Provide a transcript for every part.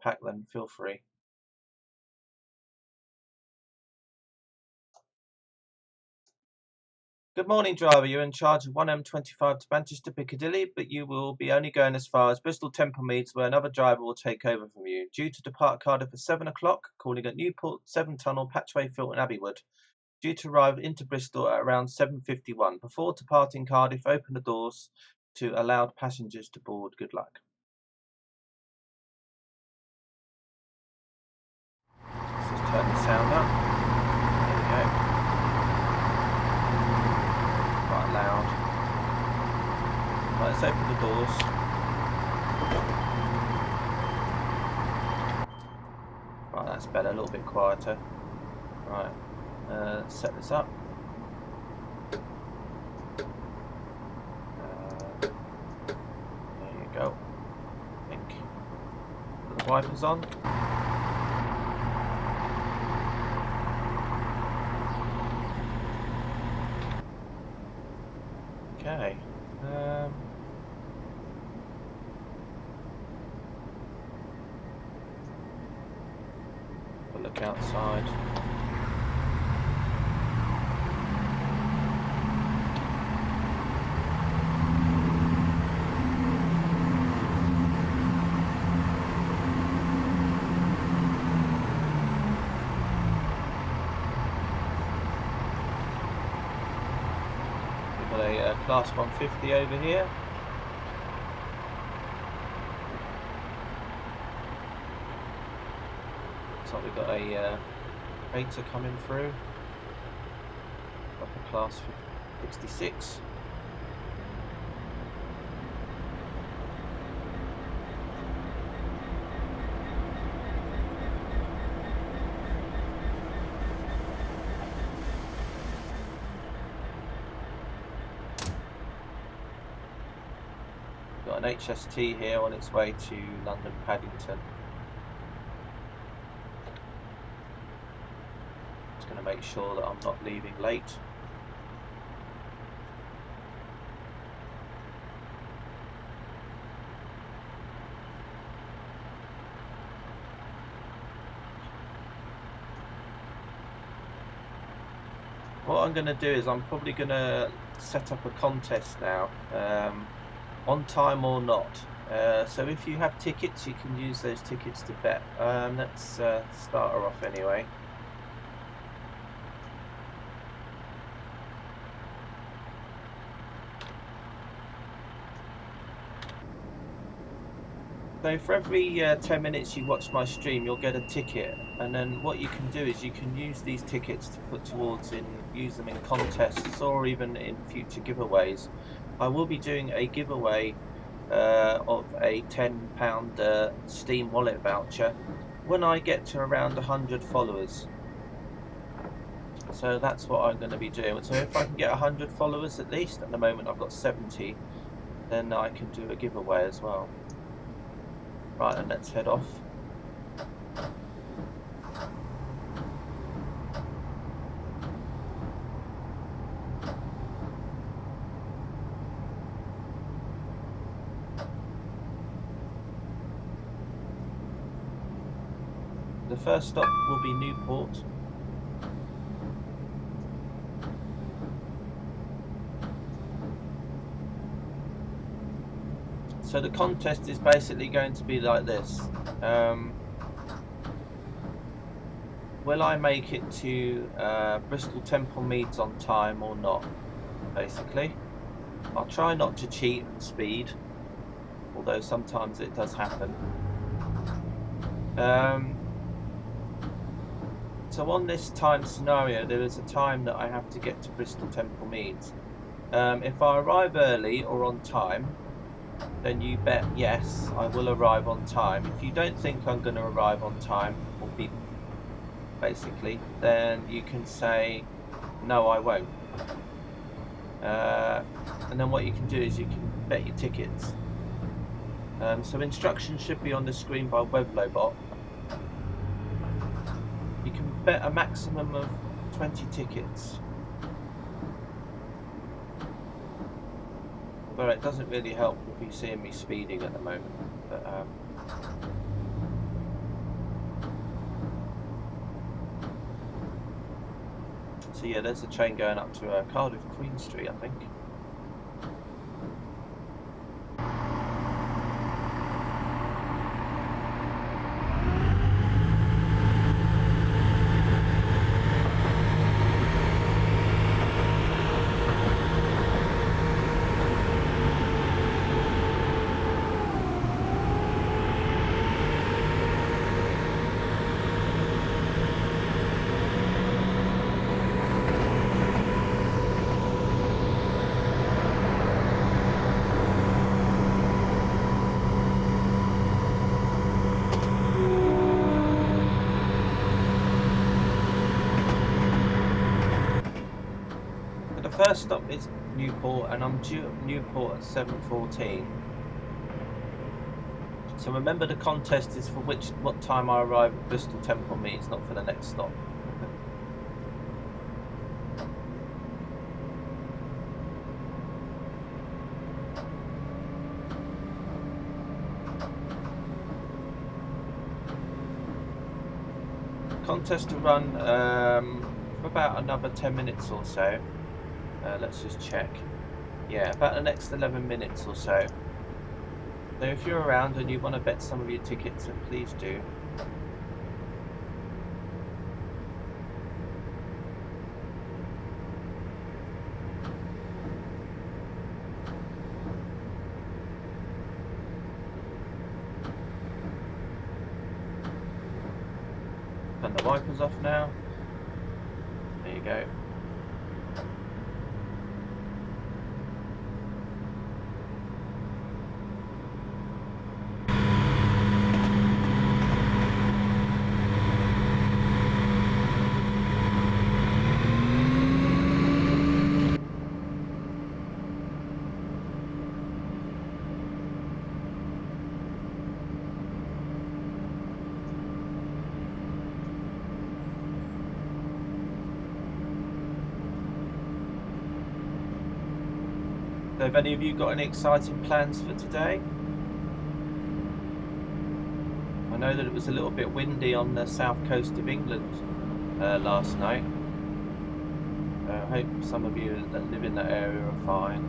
pack, then feel free. Good morning, driver. You're in charge of 1M25 to Manchester Piccadilly, but you will be only going as far as Bristol Templemeads, where another driver will take over from you. Due to depart Cardiff at 7 o'clock, calling at Newport, 7 Tunnel, Patchway, Filton, Abbeywood. Due to arrive into Bristol at around 7:51. Before departing Cardiff, open the doors to allow passengers to board. Good luck. Let's just turn the sound up. There we go. Quite loud. Right, let's open the doors. Right, that's better, a little bit quieter. Right, let's set this up. There you go. I think. Put the wipers on. Okay. Have a look outside. We've got a Class 150 over here. Looks like we've got a freighter coming through. Like a Class 66. Got an HST here on its way to London Paddington. Just going to make sure that I'm not leaving late. What I'm going to do is I'm probably going to set up a contest now. On time or not. So if you have tickets, you can use those tickets to bet. Let's start her off anyway. So for every 10 minutes you watch my stream, you'll get a ticket, and then what you can do is you can use these tickets to put towards use them in contests or even in future giveaways. I will be doing a giveaway of a £10 Steam wallet voucher when I get to around 100 followers. So that's what I'm going to be doing. So if I can get 100 followers at least, at the moment I've got 70, then I can do a giveaway as well. Right, and let's head off. The first stop will be Newport. So the contest is basically going to be like this. Will I make it to Bristol Templemeads on time or not? Basically. I'll try not to cheat and speed, although sometimes it does happen. So on this time scenario, there is a time that I have to get to Bristol Templemeads. If I arrive early or on time, then you bet yes, I will arrive on time. If you don't think I'm going to arrive on time, or be basically, then you can say no, I won't. And then what you can do is you can bet your tickets. So instructions should be on the screen by Weblobot. You can bet a maximum of 20 tickets. Although it doesn't really help with you seeing me speeding at the moment. But So yeah, there's a train going up to Cardiff Queen Street, I think. First stop is Newport, and I'm due at Newport at 7:14. So remember, the contest is for what time I arrive at Bristol Temple Meads, not for the next stop. Contest to run for about another 10 minutes or so. Let's just check. Yeah, about the next 11 minutes or so. So if you're around and you want to bet some of your tickets, then please do. Turn the wipers off now. There you go. So have any of you got any exciting plans for today? I know that it was a little bit windy on the south coast of England last night. I hope some of you that live in that area are fine.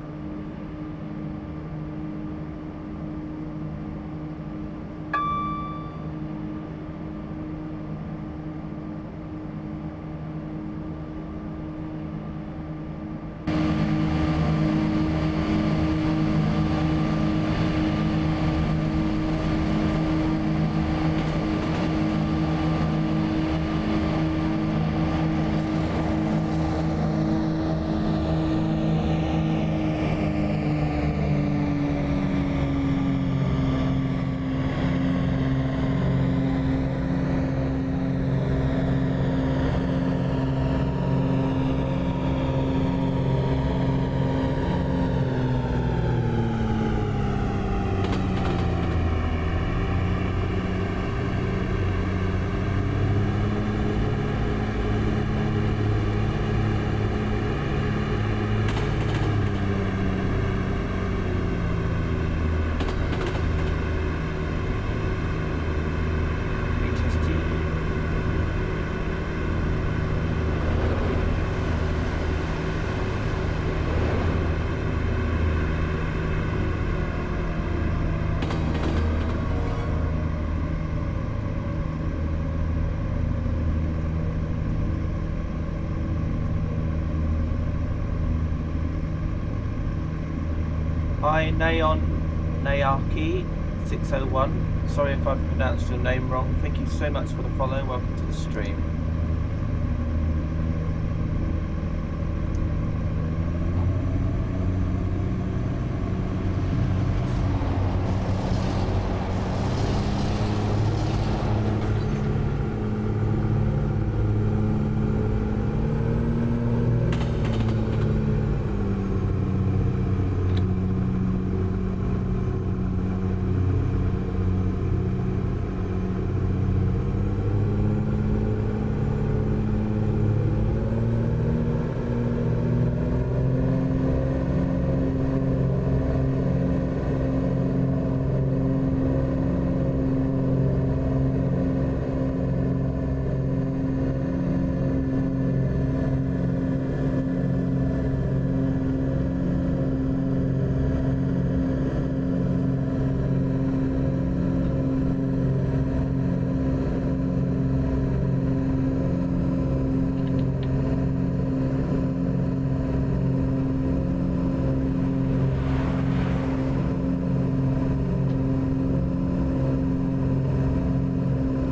Hi Nayaki 601. Sorry if I pronounced your name wrong. Thank you so much for the follow. Welcome to the stream.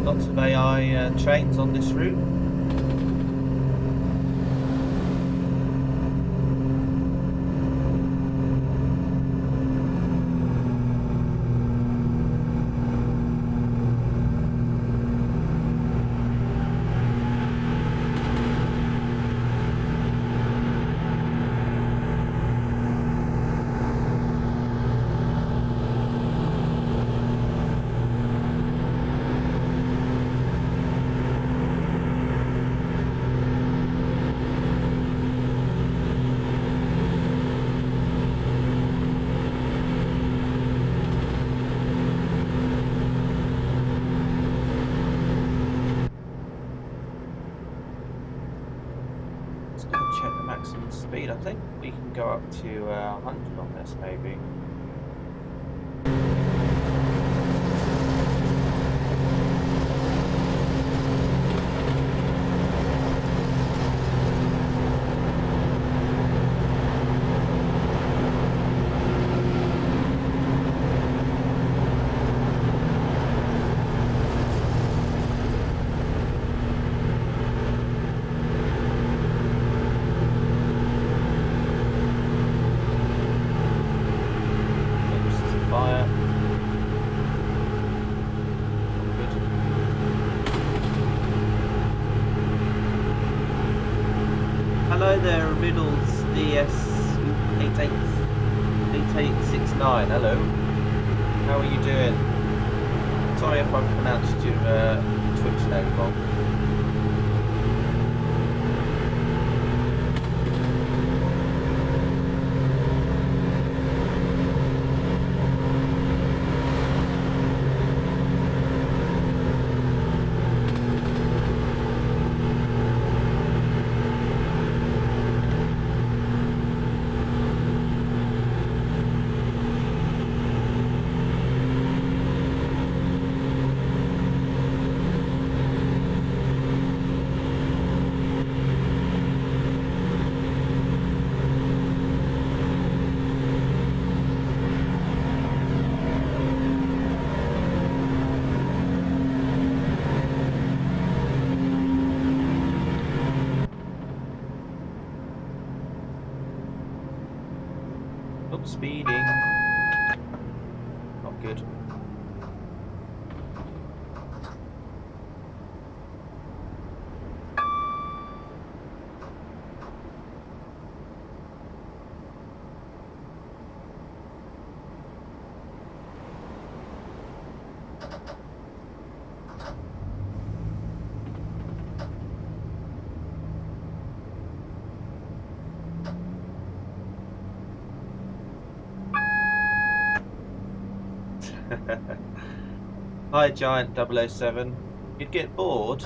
Lots of AI trains on this route. Check the maximum speed. I think we can go up to 100 on this, maybe. Hello there, Riddles DS2017. Hello. How are you doing? Sorry if I pronounced your Twitch name wrong. Speeding. Not good. Hi Giant 007. You'd get bored?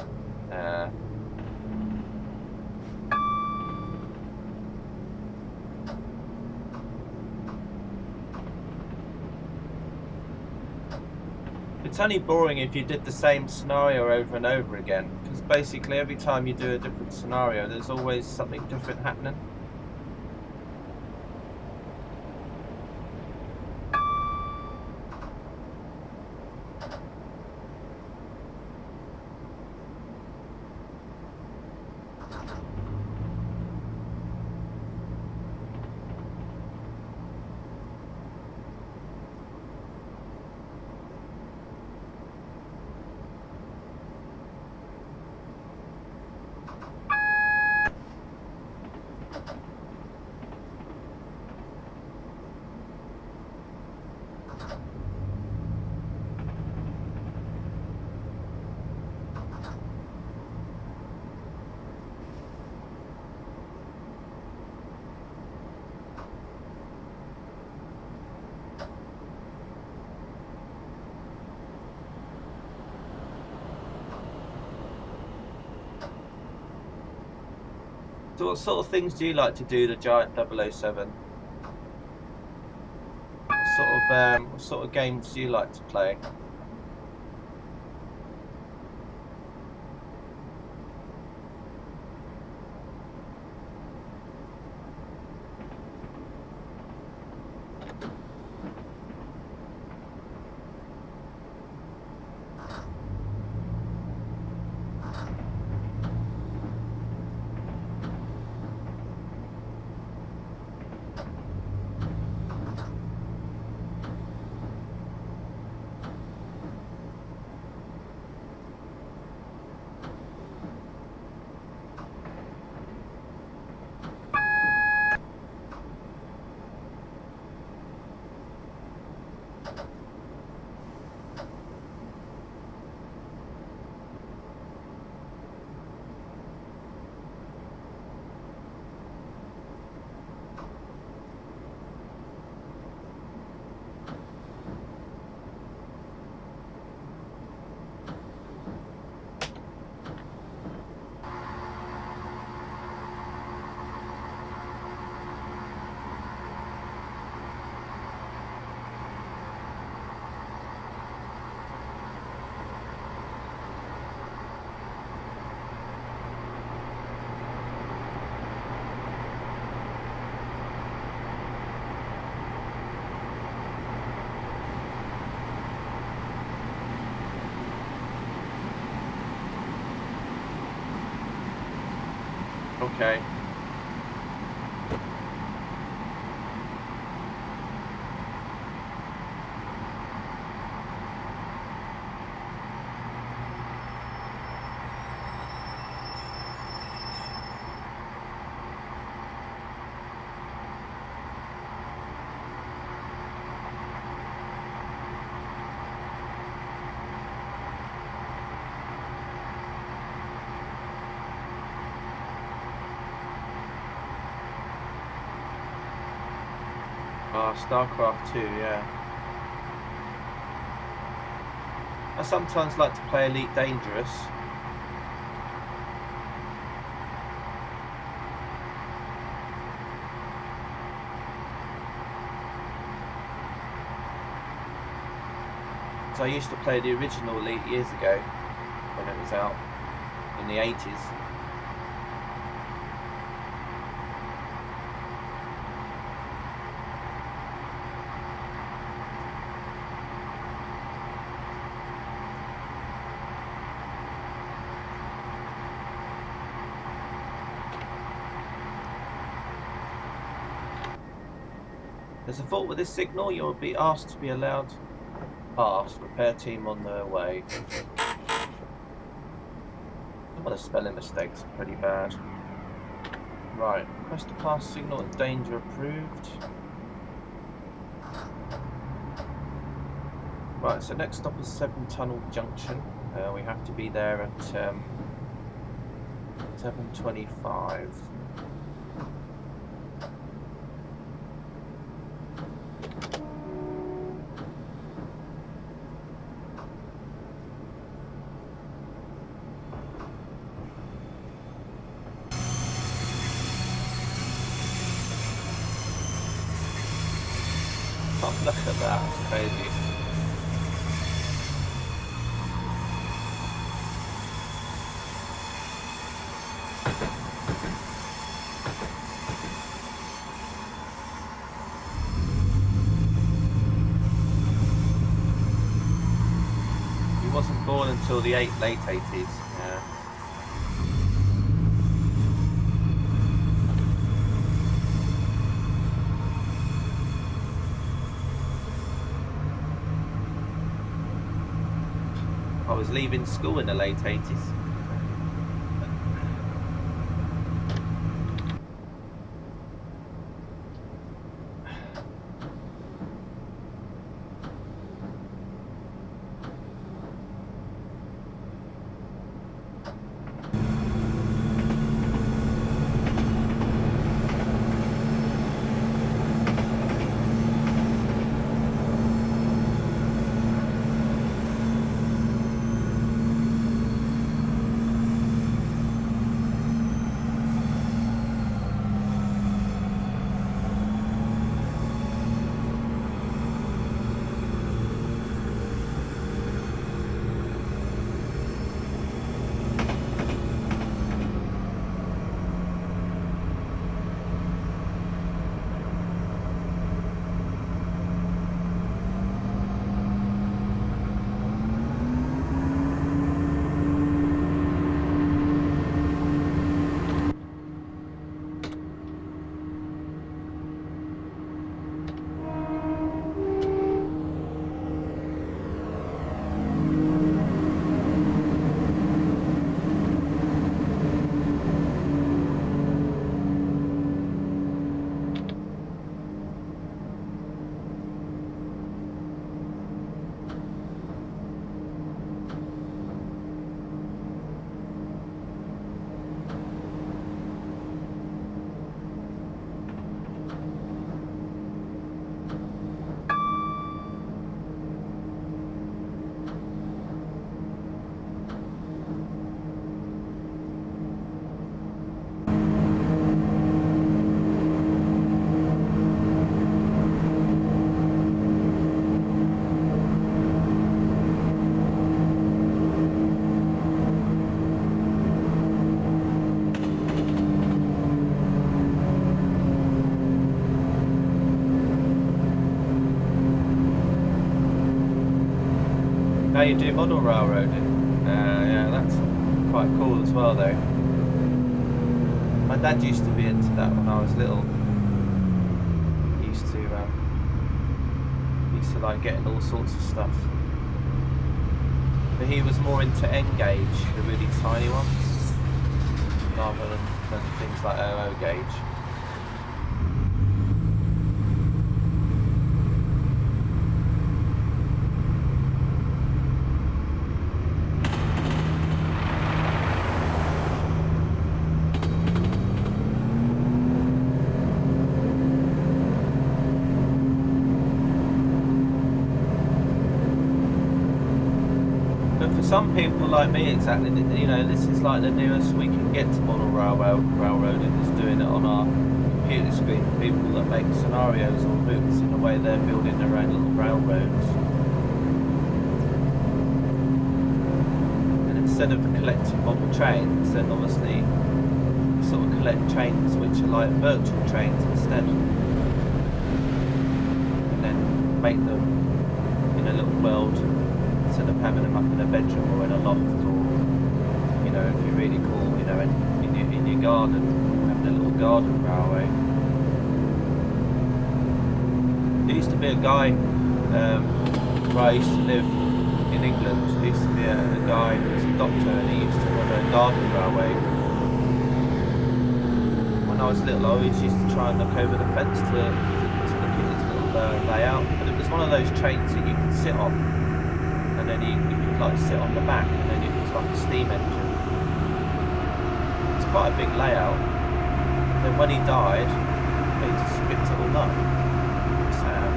It's only boring if you did the same scenario over and over again, because basically every time you do a different scenario there's always something different happening. So what sort of things do you like to do, the Giant 007? What sort of games do you like to play? Okay. StarCraft 2, yeah. I sometimes like to play Elite Dangerous. So I used to play the original Elite years ago when it was out in the 80s. There's a fault with this signal. You'll be asked to be allowed past. Repair team on their way. Some of the spelling mistakes are pretty bad. Right, request to pass signal and danger approved. Right, so next stop is 7 Tunnel Junction. We have to be there at 7:25. Oh, look at that, it's crazy. He wasn't born until the late 80s, yeah. I was leaving school in the late 80s. Now you do model railroading. Yeah, that's quite cool as well though. My dad used to be into that when I was little. He used to like getting all sorts of stuff. But he was more into N-gauge, the really tiny ones, rather than things like OO gauge. Some people like me, exactly, you know, this is like the nearest we can get to model railroading is doing it on our computer screen. People that make scenarios or routes in a way they're building their own little railroads. And instead of collecting model trains, then obviously sort of collect trains which are like virtual trains instead. And then make them in a little world, instead of having them up in a bedroom or in a loft, or, you know, if you're really cool, you know, in your garden, having a little garden railway. There used to be a guy where I used to live in England. There used to be a guy who was a doctor, and he used to have a garden railway. When I was little, I always used to try and look over the fence to look at his little layout, but it was one of those trains that you could sit on. And then you could like sit on the back, and then it was like a steam engine. It's quite a big layout. And then when he died, they just skipped it all up. Sad.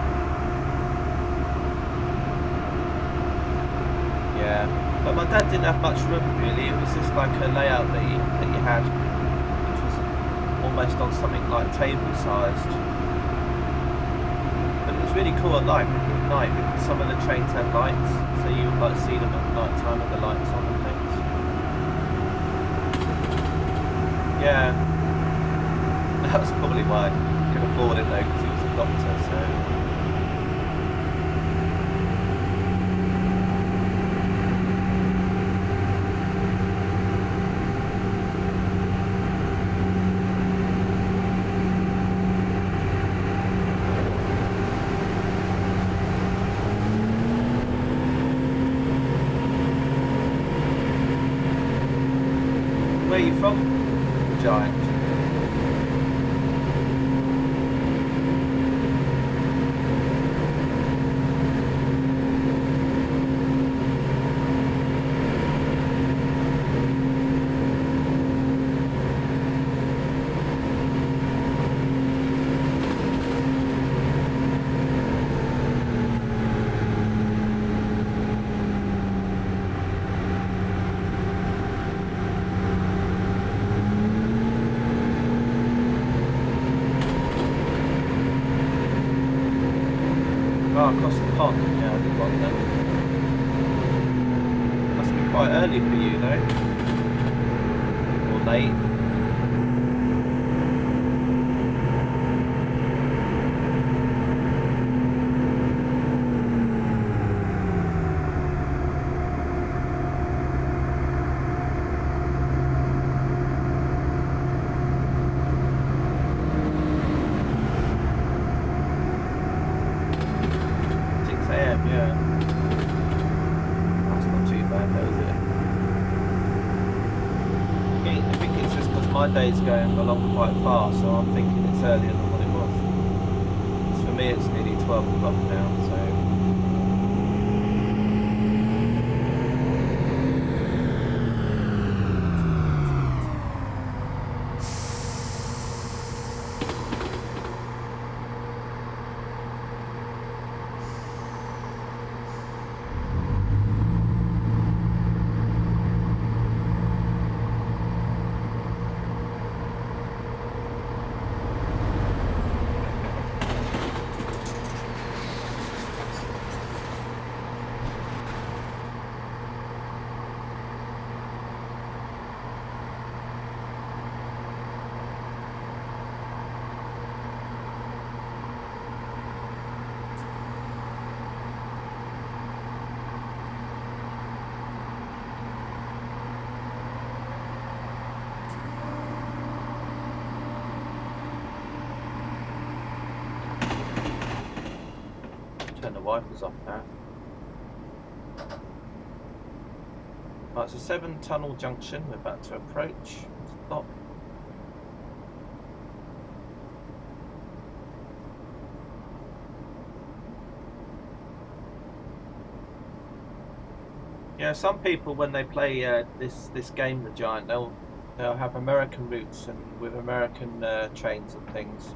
Yeah, but my dad didn't have much room really. It was just like a layout that he had, which was almost on something like table sized. But it was really cool at night because some of the trains had lights, so you would like see them at night time with the lights on and things. Yeah, that was probably why I could afford it though, because he was a doctor, so. Where are you from, Giant? Oh, across the pond, yeah, I did want that. Must be quite early for you though. Or late. Yeah, that's not too bad though, is it? I think it's just because my day's going along quite fast, so I'm thinking it's earlier than what it was. So for me it's nearly 12 o'clock now, so... wipers off now. Right, it's a 7 tunnel junction. We're about to approach. Stop. Yeah, some people when they play this game, The Giant, they'll have American routes and with American trains and things.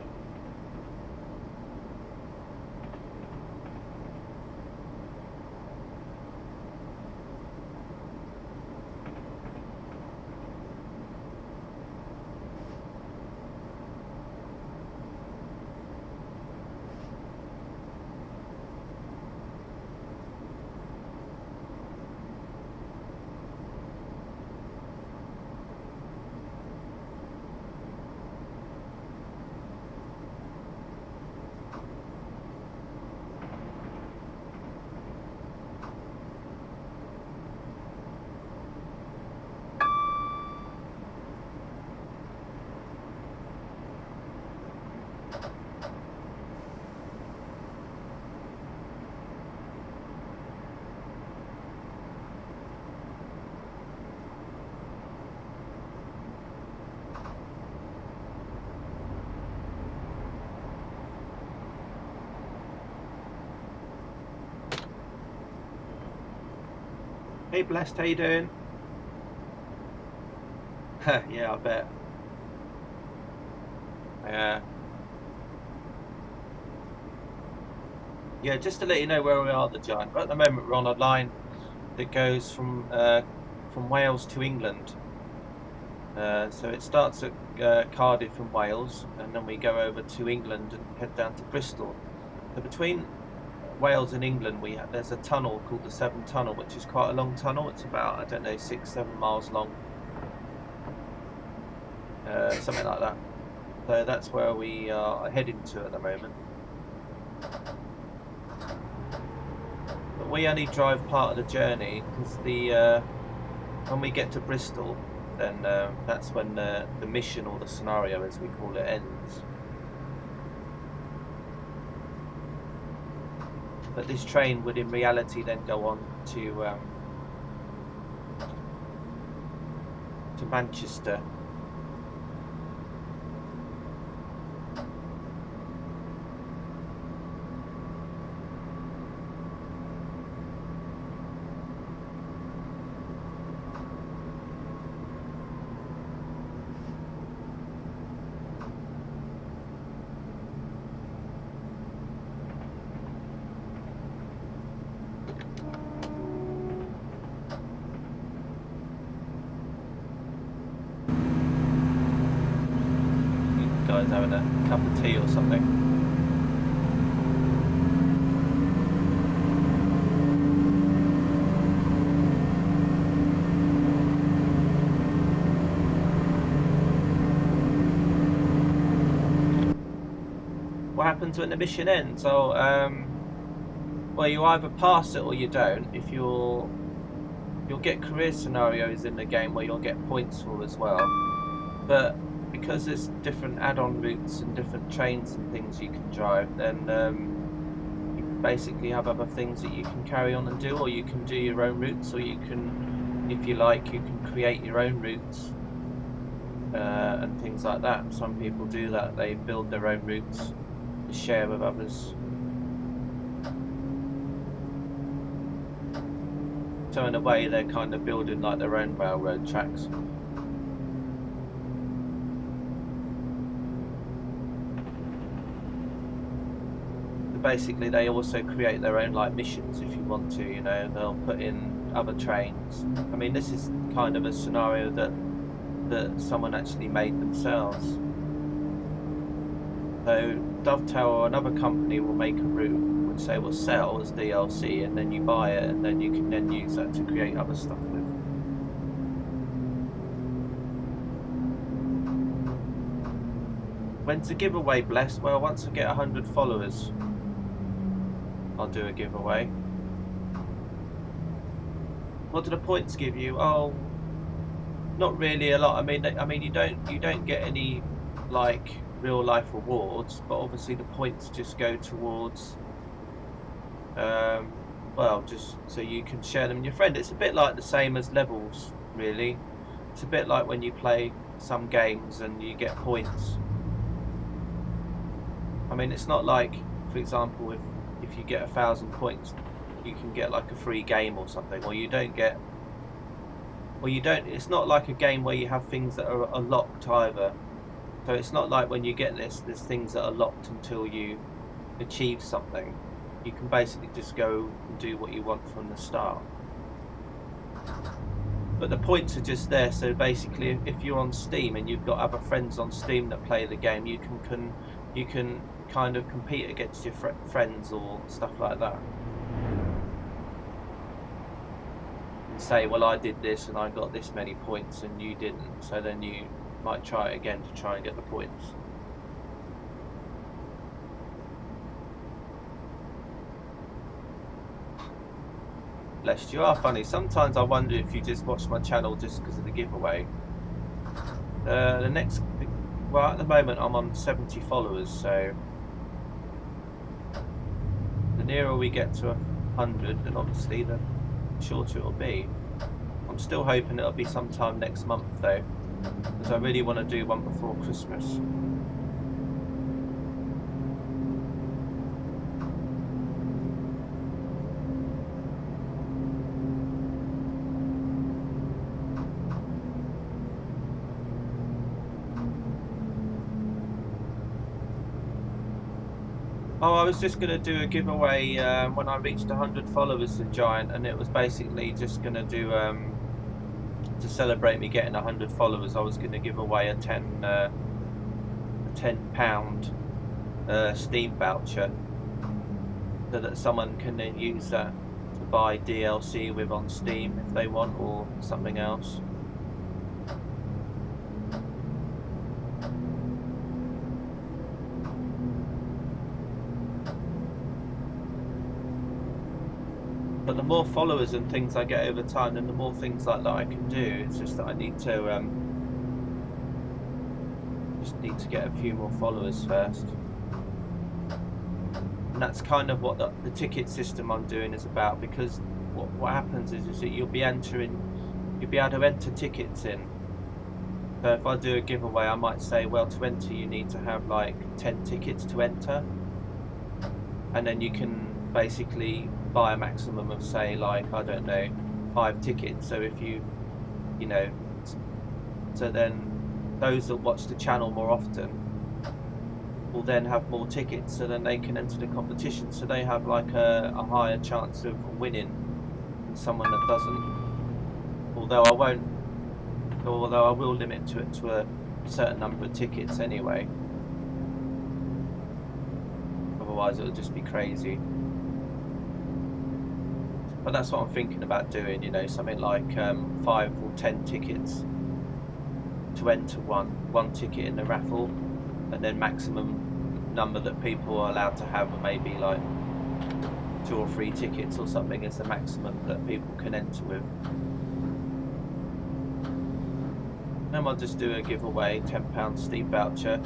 Hey Blessed, how you doing? Yeah, I bet. Yeah, just to let you know where we are, The Giant. At the moment, we're on a line that goes from Wales to England. So it starts at Cardiff in Wales, and then we go over to England and head down to Bristol. So between Wales and England, there's a tunnel called the Severn Tunnel, which is quite a long tunnel. It's about, I don't know, 6-7 miles long, something like that. So that's where we are heading to at the moment. But we only drive part of the journey because when we get to Bristol, then that's when the mission, or the scenario as we call it, ends. But this train would in reality then go on to Manchester. Guys having a cup of tea or something. What happens when the mission ends? So, well, you either pass it or you don't. If you'll get career scenarios in the game where you'll get points for as well, but because there's different add-on routes and different trains and things you can drive, then you basically have other things that you can carry on and do, or you can do your own routes, or you can, if you like, you can create your own routes and things like that. Some people do that, they build their own routes to share with others. So in a way they're kind of building like their own railroad tracks. Basically they also create their own like missions if you want to, you know, they'll put in other trains. I mean, this is kind of a scenario that someone actually made themselves. So Dovetail or another company will make a route which they will sell as DLC, and then you buy it and then you can then use that to create other stuff with. When's the giveaway, Bless? Well, once I get 100 followers, I'll do a giveaway. What do the points give you? Oh, not really a lot. I mean, you don't get any like real life rewards, but obviously the points just go towards well, just so you can share them with your friend. It's a bit like the same as levels, really. It's a bit like when you play some games and you get points. I mean, it's not like, for example, if you get 1,000 points, you can get like a free game or something, or you don't get, or you don't. It's not like a game where you have things that are locked either. So it's not like when you get this, there's things that are locked until you achieve something. You can basically just go and do what you want from the start. But the points are just there, so basically if you're on Steam and you've got other friends on Steam that play the game, you can kind of compete against your friends or stuff like that. And say, well, I did this and I got this many points and you didn't, so then you might try it again to try and get the points. Bless you, are funny. Sometimes I wonder if you just watch my channel just because of the giveaway. The next, well, at the moment I'm on 70 followers, so the nearer we get to 100, then obviously the shorter it'll be. I'm still hoping it'll be sometime next month though, because I really want to do one before Christmas. Oh, I was just going to do a giveaway when I reached 100 followers in Giant, and it was basically just going to do, to celebrate me getting 100 followers, I was going to give away a £10 Steam voucher, so that someone can then use that to buy DLC with on Steam if they want, or something else. But the more followers and things I get over time, then the more things like that I can do. It's just that I need to get a few more followers first. And that's kind of what the ticket system I'm doing is about, because what happens is that you'll be able to enter tickets in. So if I do a giveaway, I might say, well, to enter you need to have like 10 tickets to enter, and then you can basically buy a maximum of, say, like, I don't know, 5 tickets. So if you know, so then those that watch the channel more often will then have more tickets, so then they can enter the competition, so they have like a higher chance of winning than someone that doesn't. Although I will limit to a certain number of tickets anyway, otherwise it'll just be crazy. But that's what I'm thinking about doing, you know, something like 5 or 10 tickets to enter one ticket in the raffle, and then maximum number that people are allowed to have are maybe like 2 or 3 tickets or something is the maximum that people can enter with. Then I'll just do a giveaway, £10 Steam voucher,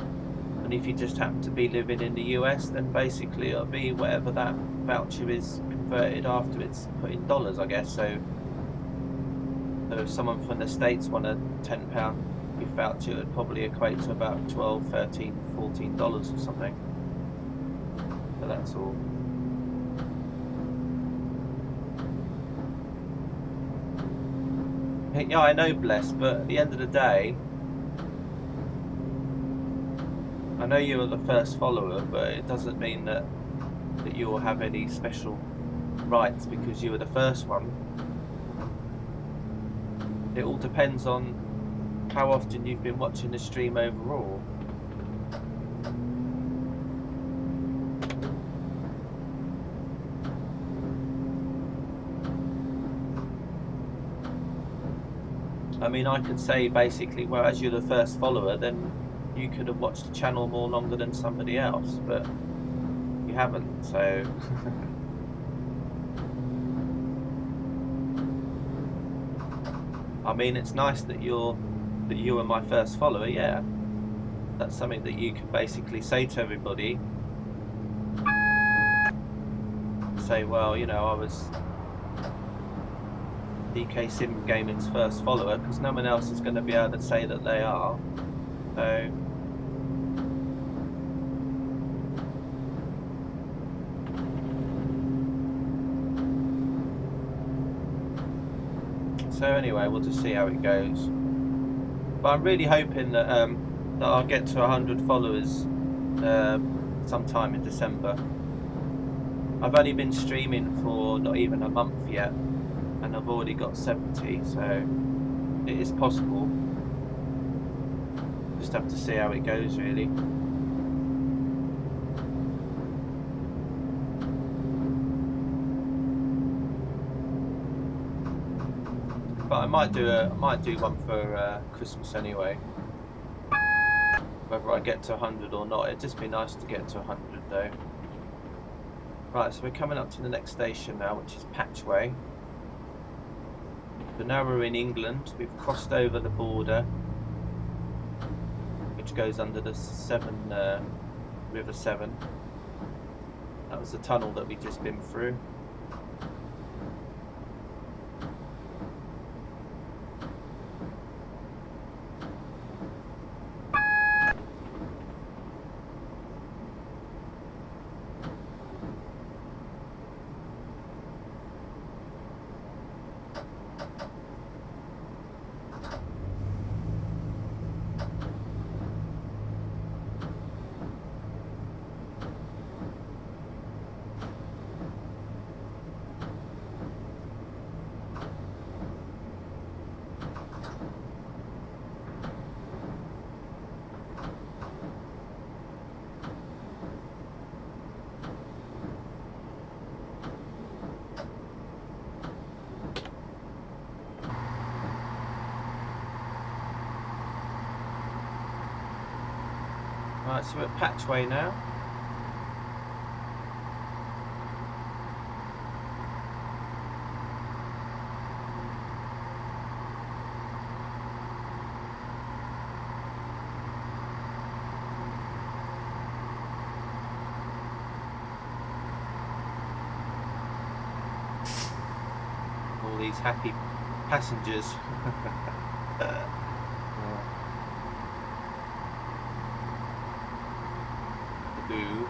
and if you just happen to be living in the US, then basically it'll be whatever that voucher is converted after it's put in dollars, I guess. So if someone from the States won a £10 gift voucher, it would probably equate to about $12, $13, $14 or something. So that's all. Yeah, I know, Bless, but at the end of the day, I know you are the first follower, but it doesn't mean that you will have any special rights because you were the first one. It all depends on how often you've been watching the stream overall. I mean, I could say basically, well, as you're the first follower, then you could have watched the channel more longer than somebody else, but you haven't, so I mean, it's nice that you were my first follower, yeah. That's something that you can basically say to everybody. say, well, you know, I was DK Sim Gaming's first follower, because no one else is going to be able to say that they are. So anyway, we'll just see how it goes. But I'm really hoping that that I'll get to 100 followers sometime in December. I've only been streaming for not even a month yet, and I've already got 70, so it is possible. Just have to see how it goes, really. But I might do one for Christmas anyway. Whether I get to 100 or not, it'd just be nice to get to 100 though. Right, so we're coming up to the next station now, which is Patchway. So now we're in England. We've crossed over the border, which goes under the River Severn. That was the tunnel that we've just been through. Right, so we're at Patchway now. All these happy passengers. Boo.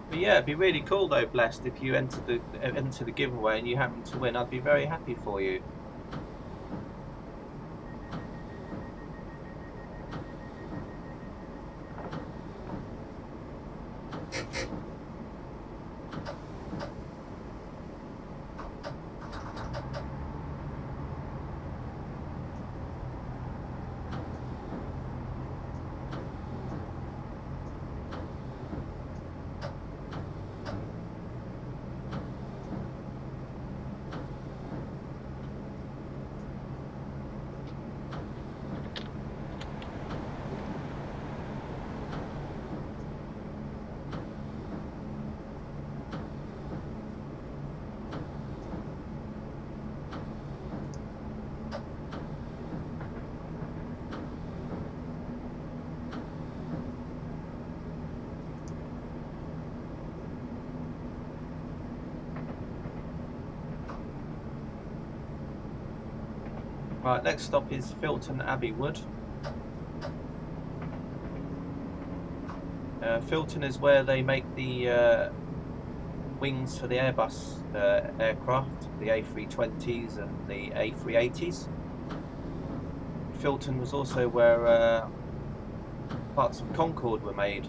But yeah, it'd be really cool though, Blessed, if you enter the giveaway and you happen to win. I'd be very happy for you. Right, next stop is Filton Abbey Wood. Filton is where they make the wings for the Airbus aircraft, the A320s and the A380s. Filton was also where parts of Concorde were made,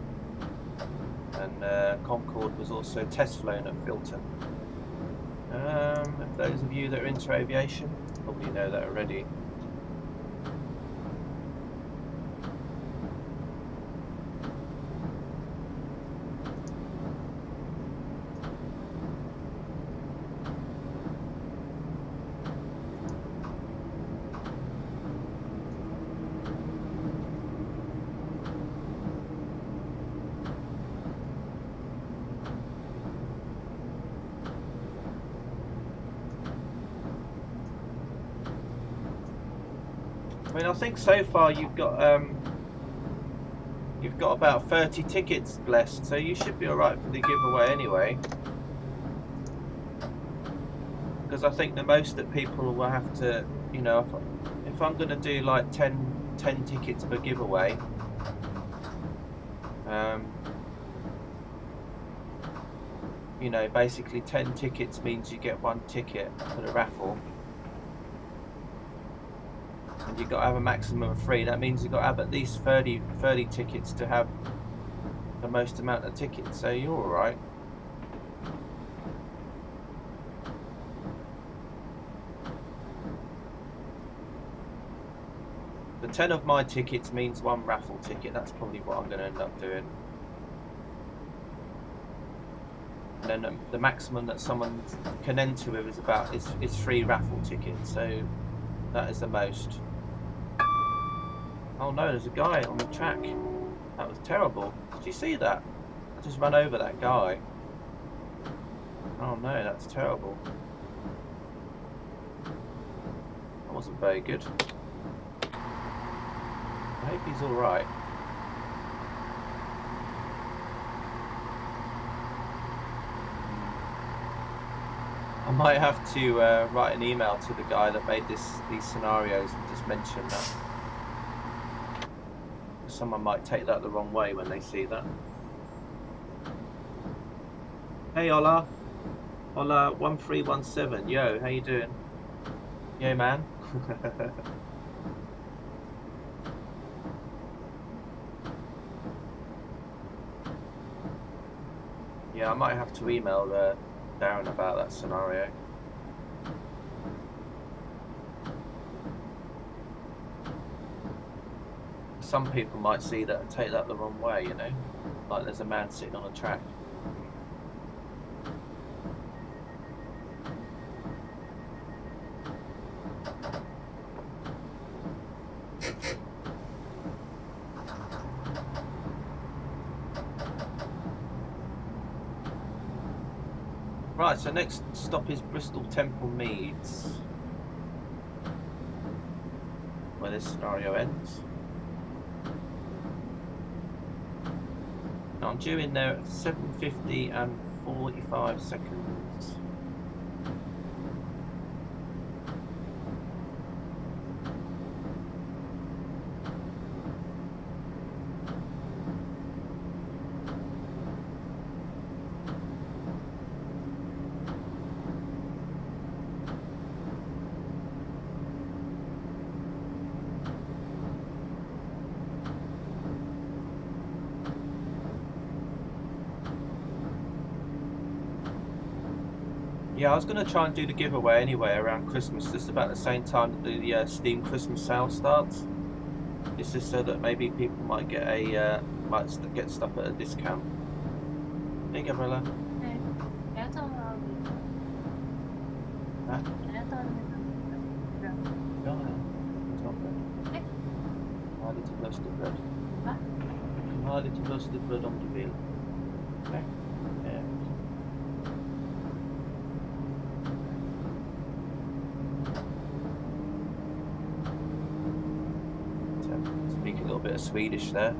and Concorde was also test flown at Filton. If those of you that are into aviation probably know that already. I mean, I think so far you've got about 30 tickets blessed, so you should be alright for the giveaway anyway. Because I think the most that people will have to, you know, if I'm going to do like 10 tickets per giveaway, you know, basically 10 tickets means you get 1 ticket for the raffle. And you've got to have a maximum of 3. That means you've got to have at least 30 tickets to have the most amount of tickets, so you're alright. The 10 of my tickets means 1 raffle ticket. That's probably what I'm going to end up doing. And then the maximum that someone can enter with is 3 raffle tickets, so that is the most. Oh no, there's a guy on the track. That was terrible. Did you see that? I just ran over that guy. Oh no, that's terrible. That wasn't very good. I hope he's alright. I might have to write an email to the guy that made these scenarios and just mention that. Someone might take that the wrong way when they see that. Hey Ola. Ola 1317. Yo, how you doing? Yo man. Yeah, I might have to email Darren about that scenario. Some people might see that and take that the wrong way, you know? Like there's a man sitting on a track. Right, so next stop is Bristol Temple Meads, where this scenario ends. Now I'm due in there at 7:50 and 45 seconds. Yeah, I was going to try and do the giveaway anyway around Christmas, just about the same time that the Steam Christmas sale starts. It's just so that maybe people might get get stuff at a discount. Hey, Gabriella. 네, 야자하고 Huh? 야자하는 No, it's not bread. 네? Hard to roast the bread. What? Hard to roast the bread on the wheel. Okay. Yeah. Speak a little bit of Swedish there.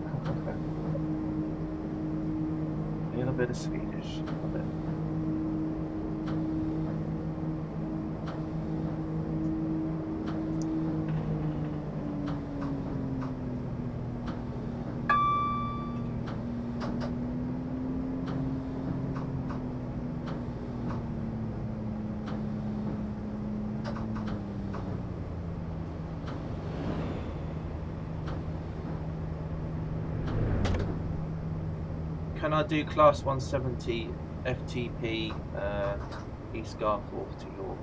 A little bit of Swedish. A little bit. Can I do class 170 FTP East Garforth to York?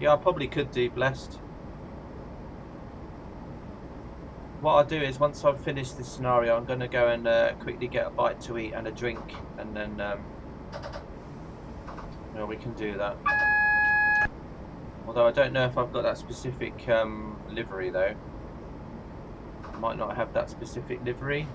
Yeah, I probably could do Blessed. What I'll do is once I've finished this scenario, I'm going to go and quickly get a bite to eat and a drink, and then you know, we can do that. Although I don't know if I've got that specific livery though. Might not have that specific livery.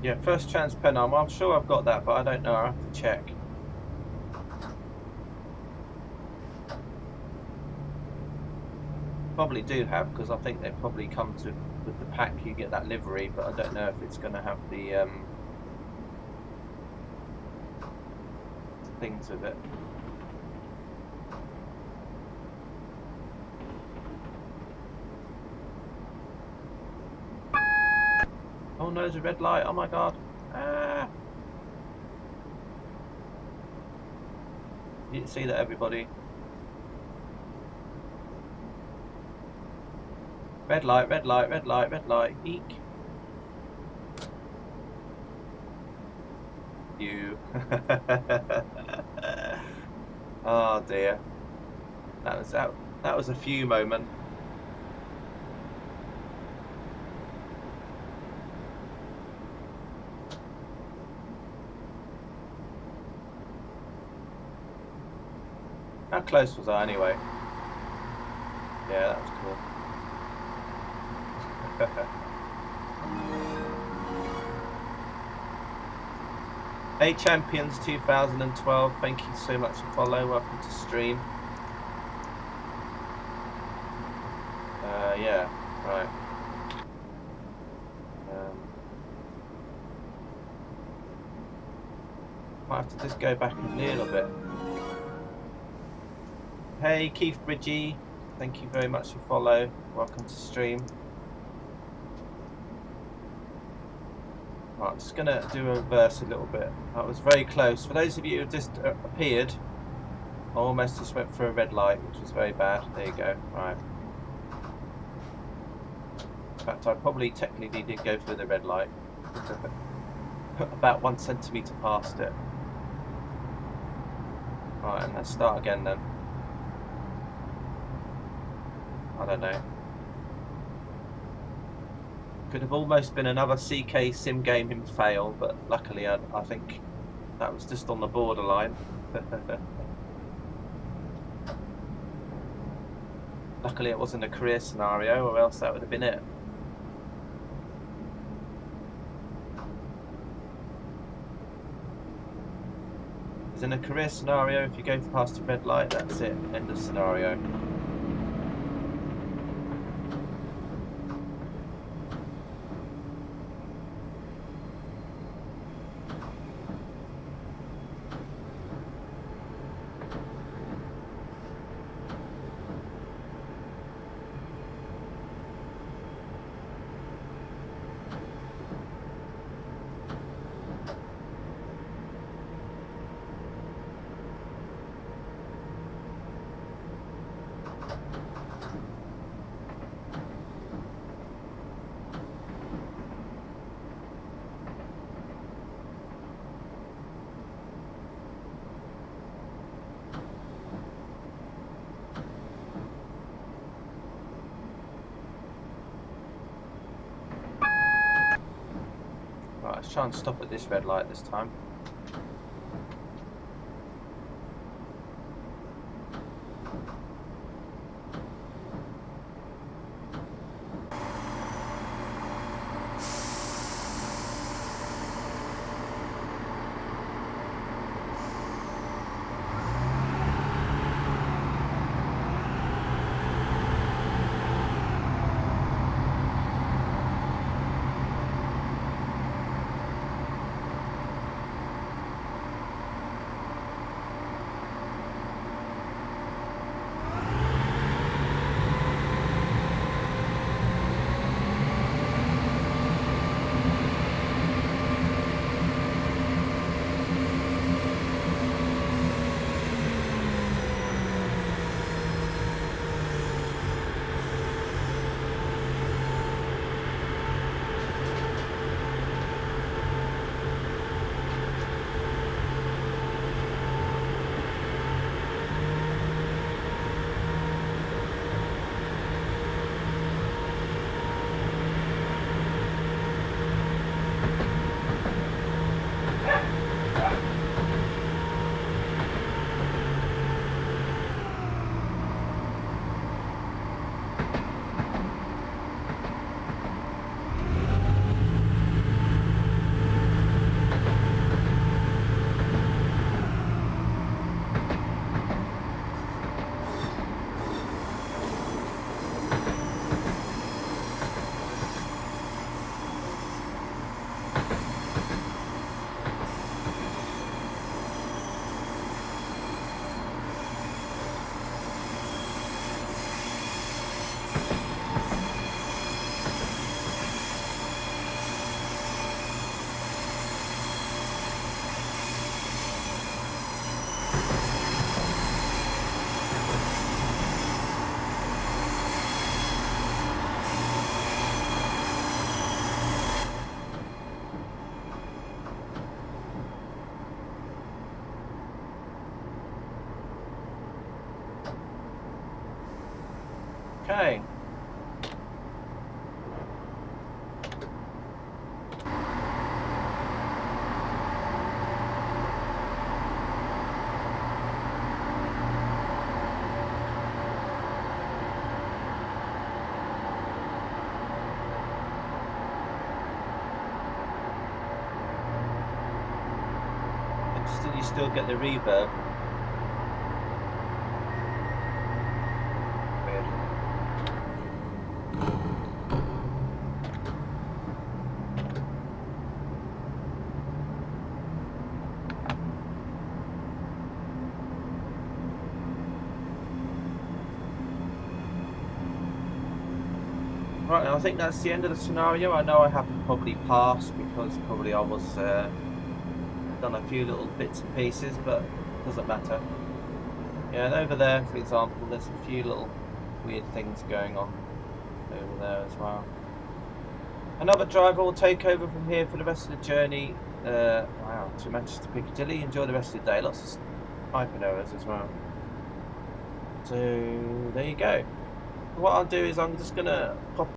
Yeah, first chance penalty. I'm sure I've got that, but I don't know. I have to check. Probably do have, because I think they probably come to with the pack. You get that livery, but I don't know if it's going to have the things with it. Oh no, there's a red light. Oh my god. Ah! You didn't see that, everybody. Red light, red light, red light, red light. Eek. You. Oh dear. That was out. That was a few moment. How close was I anyway? Yeah, that was cool. Hey Champions 2012, thank you so much for follow. Welcome to stream. Yeah, right. Might have to just go back a little bit. Hey Keith Bridgie, thank you very much for follow. Welcome to stream. Right, I'm just gonna do a reverse a little bit. That was very close. For those of you who just appeared, I almost just went through a red light, which was very bad. There you go. Right. In fact, I probably technically did go through the red light. About 1 centimetre past it. Right, and let's start again then. I don't know. Could have almost been another CK sim gaming fail, but luckily I think that was just on the borderline. Luckily it wasn't a career scenario, or else that would have been it. Because in a career scenario, if you go past a red light, that's it, end of scenario. Right, let's try and stop at this red light this time. Okay. Interesting, you still get the reverb. Weird. Right, I think that's the end of the scenario. I know I haven't probably passed because probably I was done a few little bits and pieces, but it doesn't matter. Yeah, and over there, for example, there's a few little weird things going on over there as well. Another driver will take over from here for the rest of the journey. Wow, to Manchester Piccadilly. Enjoy the rest of the day. Lots of typing errors as well. So there you go. What I'll do is I'm just gonna pop